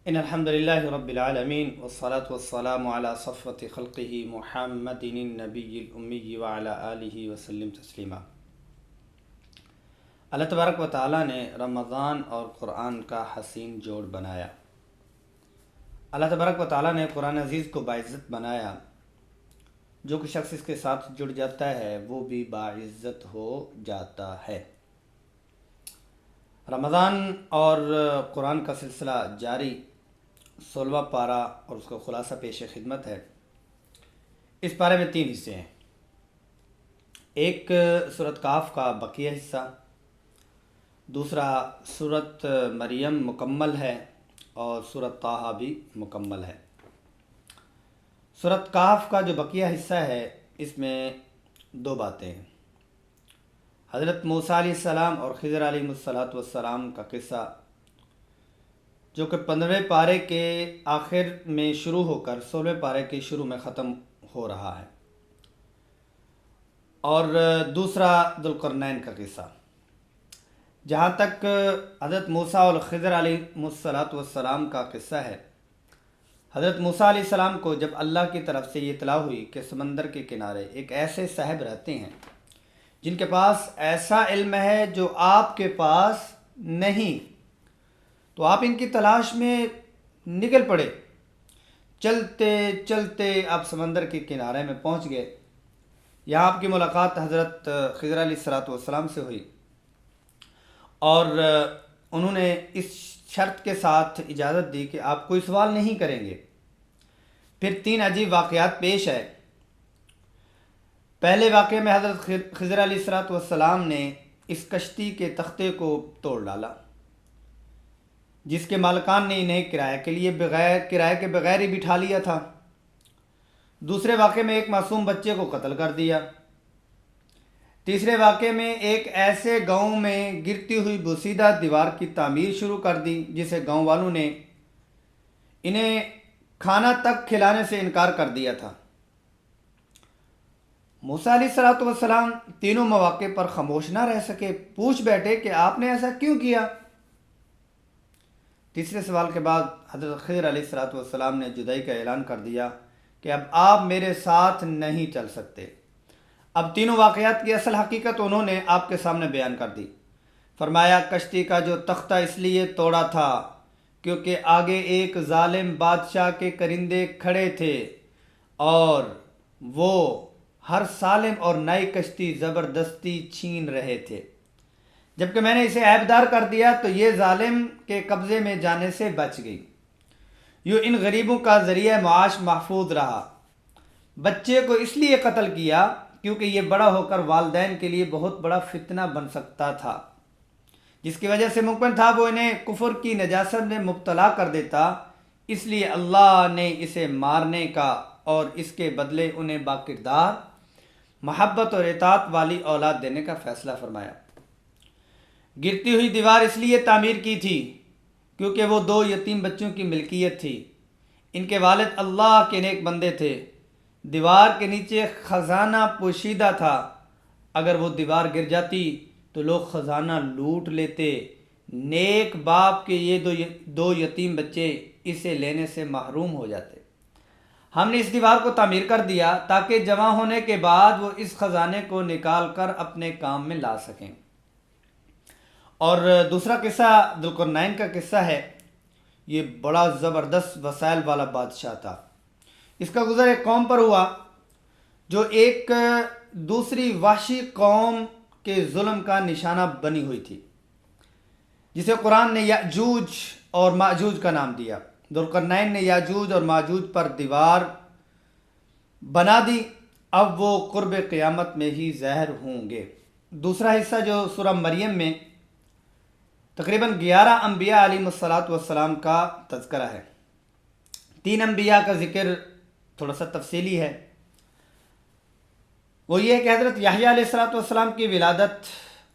ان الحمد للہ رب العالمین والصلاة والسلام علی صفوت خلقہ محمد النبی الامی وعلی آلہ وسلم تسلیما۔ اللہ تبارک و تعالیٰ نے رمضان اور قرآن کا حسین جوڑ بنایا۔ اللہ تبارک و تعالیٰ نے قرآن عزیز کو باعزت بنایا۔ جو کوئی شخص اس کے ساتھ جڑ جاتا ہے وہ بھی باعزت ہو جاتا ہے۔ رمضان اور قرآن کا سلسلہ جاری، 16واں پارہ اور اس کا خلاصہ پیش خدمت ہے۔ اس پارے میں 3 حصے ہیں۔ ایک سورۃ کاف کا بقیہ حصہ، دوسرا سورۃ مریم مکمل ہے اور سورۃ طٰہٰ بھی مکمل ہے۔ سورۃ کاف کا جو بقیہ حصہ ہے اس میں 2 باتیں ہیں۔ حضرت موسیٰ علیہ السلام اور خضر علیہ السلام کا قصہ، جو کہ 15ویں پارے کے آخر میں شروع ہو کر 16ویں پارے کے شروع میں ختم ہو رہا ہے، اور دوسرا ذوالقرنین کا قصہ۔ جہاں تک حضرت موسیٰ اور خضر علیہ السلام کا قصہ ہے، حضرت موسیٰ علیہ السلام کو جب اللہ کی طرف سے یہ اطلاع ہوئی کہ سمندر کے کنارے ایک ایسے صاحب رہتے ہیں جن کے پاس ایسا علم ہے جو آپ کے پاس نہیں، تو آپ ان کی تلاش میں نکل پڑے۔ چلتے چلتے آپ سمندر کے کنارے میں پہنچ گئے۔ یہاں آپ کی ملاقات حضرت خضر علیہ السلام سے ہوئی، اور انہوں نے اس شرط کے ساتھ اجازت دی کہ آپ کوئی سوال نہیں کریں گے۔ پھر 3 عجیب واقعات پیش آئے۔ پہلے واقعے میں حضرت خضر علیہ السلام نے اس کشتی کے تختے کو توڑ ڈالا جس کے مالکان نے انہیں کرائے کے بغیر ہی بٹھا لیا تھا۔ دوسرے واقعے میں ایک معصوم بچے کو قتل کر دیا۔ تیسرے واقعے میں ایک ایسے گاؤں میں گرتی ہوئی بوسیدہ دیوار کی تعمیر شروع کر دی جسے گاؤں والوں نے انہیں کھانا تک کھلانے سے انکار کر دیا تھا۔ موسیٰ علیہ السلام تینوں مواقع پر خاموش نہ رہ سکے، پوچھ بیٹھے کہ آپ نے ایسا کیوں کیا؟ تیسرے سوال کے بعد حضرت خضر علیہ السلام نے جدائی کا اعلان کر دیا کہ اب آپ میرے ساتھ نہیں چل سکتے۔ اب تینوں واقعات کی اصل حقیقت انہوں نے آپ کے سامنے بیان کر دی۔ فرمایا، کشتی کا جو تختہ اس لیے توڑا تھا کیونکہ آگے ایک ظالم بادشاہ کے کرندے کھڑے تھے اور وہ ہر سالم اور نئی کشتی زبردستی چھین رہے تھے۔ جبکہ میں نے اسے عیبدار کر دیا تو یہ ظالم کے قبضے میں جانے سے بچ گئی۔ یوں ان غریبوں کا ذریعہ معاش محفوظ رہا۔ بچے کو اس لیے قتل کیا کیونکہ یہ بڑا ہو کر والدین کے لیے بہت بڑا فتنہ بن سکتا تھا، جس کی وجہ سے ممکن تھا وہ انہیں کفر کی نجاست میں مبتلا کر دیتا۔ اس لیے اللہ نے اسے مارنے کا اور اس کے بدلے انہیں باکردار، محبت اور اطاعت والی اولاد دینے کا فیصلہ فرمایا۔ گرتی ہوئی دیوار اس لیے تعمیر کی تھی کیونکہ وہ 2 یتیم بچوں کی ملکیت تھی۔ ان کے والد اللہ کے نیک بندے تھے۔ دیوار کے نیچے خزانہ پوشیدہ تھا۔ اگر وہ دیوار گر جاتی تو لوگ خزانہ لوٹ لیتے۔ نیک باپ کے یہ 2 یتیم بچے اسے لینے سے محروم ہو جاتے۔ ہم نے اس دیوار کو تعمیر کر دیا تاکہ جمع ہونے کے بعد وہ اس خزانے کو نکال کر اپنے کام میں لا سکیں۔ اور دوسرا قصہ ذوالقرنین کا قصہ ہے۔ یہ بڑا زبردست وسائل والا بادشاہ تھا۔ اس کا گزر ایک قوم پر ہوا جو ایک دوسری وحشی قوم کے ظلم کا نشانہ بنی ہوئی تھی، جسے قرآن نے یاجوج اور ماجوج کا نام دیا۔ ذوالقرنین نے یاجوج اور ماجوج پر دیوار بنا دی۔ اب وہ قرب قیامت میں ہی ظاہر ہوں گے۔ دوسرا حصہ جو سورہ مریم میں تقریباً 11 انبیاء علیہ السلام کا تذکرہ ہے۔ 3 انبیاء کا ذکر تھوڑا سا تفصیلی ہے۔ وہ یہ ہے کہ حضرت یحییٰ علیہ السلام کی ولادت،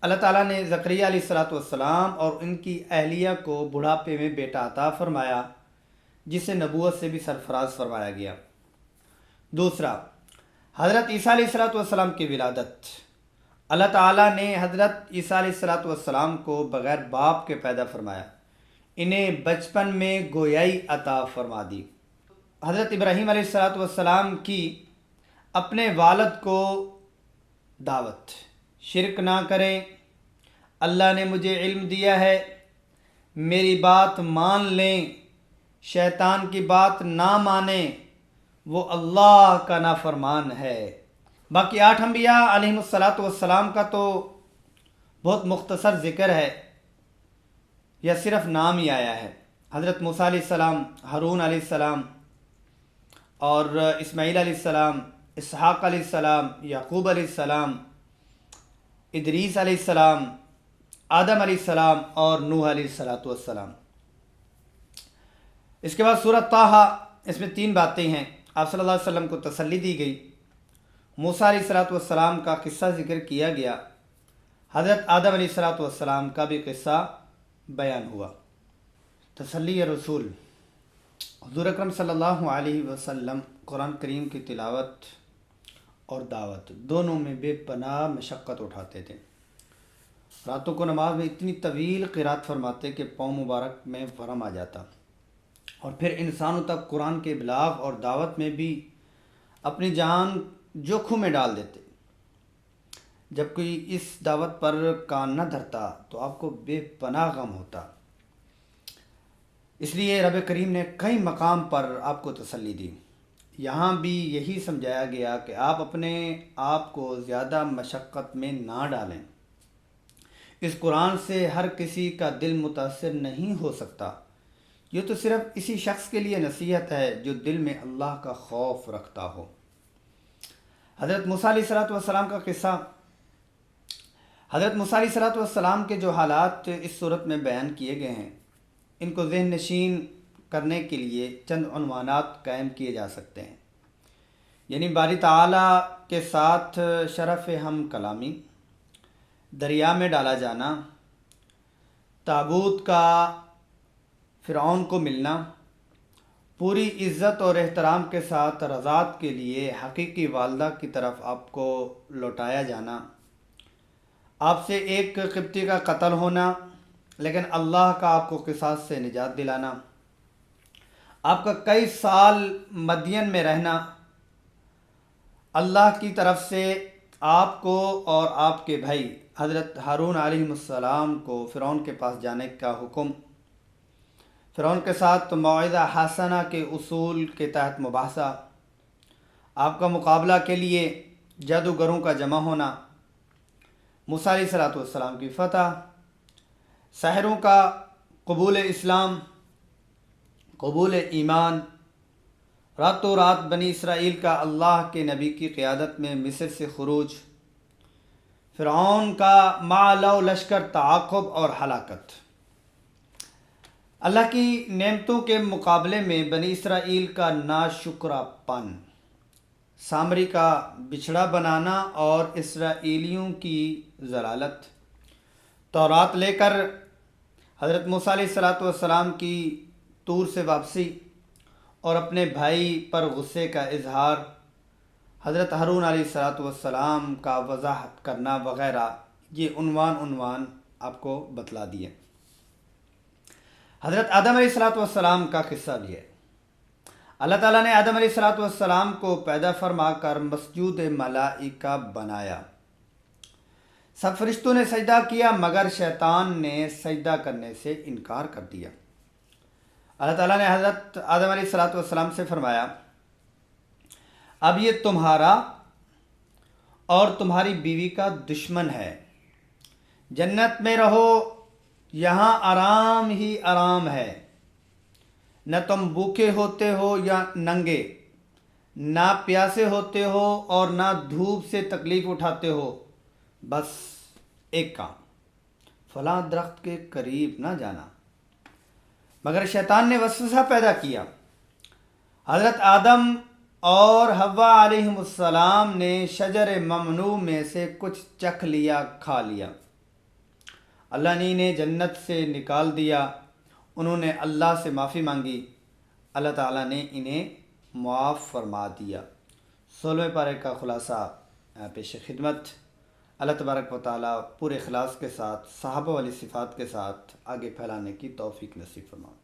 اللہ تعالیٰ نے زکریا علیہ السلام اور ان کی اہلیہ کو بڑھاپے میں بیٹا عطا فرمایا جسے نبوت سے بھی سرفراز فرمایا گیا۔ دوسرا، حضرت عیسیٰ علیہ السلام کی ولادت، اللہ تعالیٰ نے حضرت عیسیٰ علیہ السلام کو بغیر باپ کے پیدا فرمایا۔ انہیں بچپن میں گویائی عطا فرما دی۔ حضرت ابراہیم علیہ السلام کی اپنے والد کو دعوت، شرک نہ کریں، اللہ نے مجھے علم دیا ہے، میری بات مان لیں، شیطان کی بات نہ مانیں، وہ اللہ کا نافرمان ہے۔ باقی 8 انبیاء علیہم السلام کا تو بہت مختصر ذکر ہے یا صرف نام ہی آیا ہے۔ حضرت موسیٰ علیہ السلام، ہارون علیہ السلام اور اسماعیل علیہ السلام، اسحاق علیہ السلام، یعقوب علیہ السلام، ادریس علیہ السلام، آدم علیہ السلام اور نوح علیہ السلام۔ اس کے بعد سورۃ طٰہٰ، اس میں 3 باتیں ہیں۔ آپ صلی اللہ علیہ وسلم کو تسلی دی گئی، موسیٰ علیہ السلام کا قصہ ذکر کیا گیا، حضرت آدم علیہ السلام کا بھی قصہ بیان ہوا۔ تسلی رسول، حضور اکرم صلی اللہ علیہ وسلم قرآن کریم کی تلاوت اور دعوت دونوں میں بے پناہ مشقت اٹھاتے تھے۔ راتوں کو نماز میں اتنی طویل قرات فرماتے کہ پاؤں مبارک میں ورم آ جاتا، اور پھر انسانوں تک قرآن کے ابلاغ اور دعوت میں بھی اپنی جان جوکھوں میں ڈال دیتے۔ جب کوئی اس دعوت پر کان نہ دھرتا تو آپ کو بے پناہ غم ہوتا۔ اس لیے رب کریم نے کئی مقام پر آپ کو تسلی دی۔ یہاں بھی یہی سمجھایا گیا کہ آپ اپنے آپ کو زیادہ مشقت میں نہ ڈالیں۔ اس قرآن سے ہر کسی کا دل متاثر نہیں ہو سکتا، یہ تو صرف اسی شخص کے لیے نصیحت ہے جو دل میں اللہ کا خوف رکھتا ہو۔ حضرت موسیٰ علیہ السلام کا قصہ، حضرت موسیٰ علیہ السلام کے جو حالات اس صورت میں بیان کیے گئے ہیں، ان کو ذہن نشین کرنے کے لیے چند عنوانات قائم کیے جا سکتے ہیں، یعنی باری تعالیٰ کے ساتھ شرف ہم کلامی، دریا میں ڈالا جانا، تابوت کا فرعون کو ملنا، پوری عزت اور احترام کے ساتھ رضاعت کے لیے حقیقی والدہ کی طرف آپ کو لوٹایا جانا، آپ سے ایک قبطی کا قتل ہونا لیکن اللہ کا آپ کو قصاص سے نجات دلانا، آپ کا کئی سال مدین میں رہنا، اللہ کی طرف سے آپ کو اور آپ کے بھائی حضرت ہارون علیہ السلام کو فرعون کے پاس جانے کا حکم، فرعون کے ساتھ موعظہ حسنہ کے اصول کے تحت مباحثہ، آپ کا مقابلہ کے لیے جادوگروں کا جمع ہونا، موسیٰ علیہ السلام کی فتح، سحروں کا قبول اسلام، قبول ایمان، راتوں رات بنی اسرائیل کا اللہ کے نبی کی قیادت میں مصر سے خروج، فرعون کا مع لشکر تعاقب اور ہلاکت۔ اللہ کی نعمتوں کے مقابلے میں بنی اسرائیل کا ناشکرا پن، سامری کا بچھڑا بنانا اور اسرائیلیوں کی ضلالت، تورات لے کر حضرت موسیٰ علیہ السلام کی طور سے واپسی اور اپنے بھائی پر غصے کا اظہار، حضرت ہارون علیہ السلام کا وضاحت کرنا وغیرہ، یہ عنوان آپ کو بتلا دیے۔ حضرت آدم علیہ السلام کا قصہ بھی ہے۔ اللہ تعالیٰ نے آدم علیہ السلام کو پیدا فرما کر مسجود ملائکہ بنایا۔ سب فرشتوں نے سجدہ کیا مگر شیطان نے سجدہ کرنے سے انکار کر دیا۔ اللہ تعالیٰ نے حضرت آدم علیہ السلام سے فرمایا، اب یہ تمہارا اور تمہاری بیوی کا دشمن ہے، جنت میں رہو، یہاں آرام ہی آرام ہے، نہ تم بھوکے ہوتے ہو یا ننگے، نہ پیاسے ہوتے ہو اور نہ دھوپ سے تکلیف اٹھاتے ہو، بس ایک کام، فلاں درخت کے قریب نہ جانا۔ مگر شیطان نے وسوسہ پیدا کیا، حضرت آدم اور حوا علیہ السلام نے شجر ممنوع میں سے کچھ چکھ لیا، کھا لیا، اللہ نے انہیں جنت سے نکال دیا، انہوں نے اللہ سے معافی مانگی، اللہ تعالیٰ نے انہیں معاف فرما دیا۔ 16ویں پارے کا خلاصہ پیش خدمت۔ اللہ تبارک و تعالیٰ پورے اخلاص کے ساتھ صحابہ والی صفات کے ساتھ آگے پھیلانے کی توفیق نصیب فرمائے۔